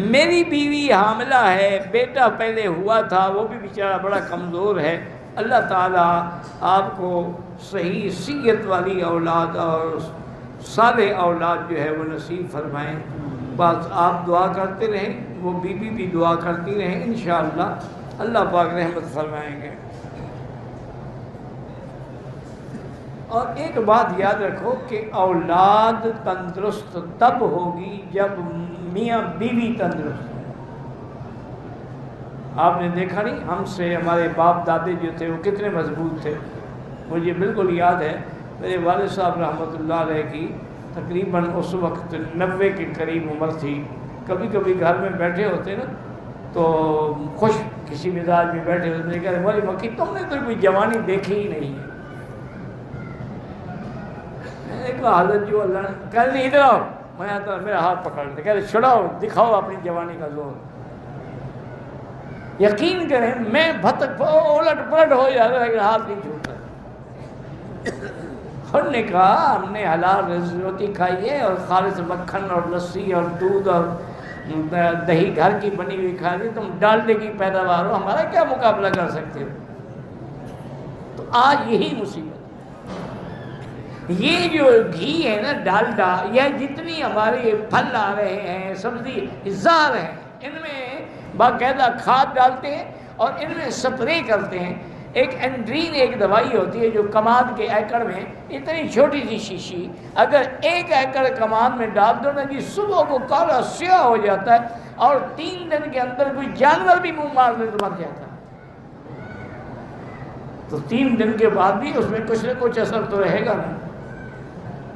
میری بیوی حاملہ ہے، بیٹا پہلے ہوا تھا، وہ بھی بیچارہ بڑا کمزور ہے، اللہ تعالیٰ آپ کو صحیح صحت والی اولاد اور صالح اولاد جو ہے وہ نصیب فرمائیں۔ بس آپ دعا کرتے رہیں، وہ بیوی بھی دعا کرتی رہیں، انشاءاللہ اللہ پاک رحمت فرمائیں گے۔ اور ایک بات یاد رکھو کہ اولاد تندرست تب ہوگی جب میاں بیوی تندرست ہو۔ آپ نے دیکھا نہیں، ہم سے ہمارے باپ دادے جو تھے وہ کتنے مضبوط تھے۔ مجھے بالکل یاد ہے میرے والد صاحب رحمۃ اللہ علیہ کی تقریباً اس وقت 90 کے قریب عمر تھی۔ کبھی کبھی گھر میں بیٹھے ہوتے نا تو خوش کسی مزاج میں بیٹھے ہوتے، کہتے مولی مکی تم نے تو کوئی جوانی دیکھی ہی نہیں ہے۔ میں نے کہا حضرت جو اللہ نے کہا نہیں ادھر آؤ، میں آتا میرا ہاتھ پکڑ لیتے، کہتے چھڑاؤ دکھاؤ اپنی جوانی کا زور۔ یقین کریں میں بھتک الٹ پلٹ ہو جاتا لیکن ہاتھ نہیں چھوٹتا۔ انہوں نے کہا ہم نے حلال روٹی کھائی ہے اور خالص مکھن اور لسی اور دودھ اور دہی گھر کی بنی ہوئی کھا لی، تم ڈالڈے کی پیداوار ہو، ہمارا کیا مقابلہ کر سکتے ہو؟ تو آج یہی مصیبت، یہ جو گھی ہے نا ڈالڈا، یہ جتنی ہمارے پھل آ رہے ہیں سبزی اظہار ہیں، ان میں باقاعدہ کھاد ڈالتے ہیں اور ان میں سپرے کرتے ہیں۔ ایک اینڈرین ایک دوائی ہوتی ہے جو کماد کے ایکڑ میں اتنی چھوٹی سی شیشی، اگر 1 ایکڑ کماد میں ڈال دو نا جی صبح کو کالا سیاہ ہو جاتا ہے اور 3 دن کے اندر کوئی جانور بھی منہ مار دے تو مر جاتا ہے۔ تو 3 دن کے بعد بھی اس میں کچھ نہ کچھ اثر تو رہے گا نا۔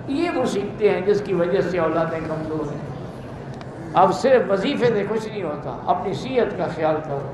یہ مصیبتیں ہیں جس کی وجہ سے اولادیں کمزور ہیں۔ اب صرف وظیفے سے کچھ نہیں ہوتا، اپنی صحت کا خیال کرو۔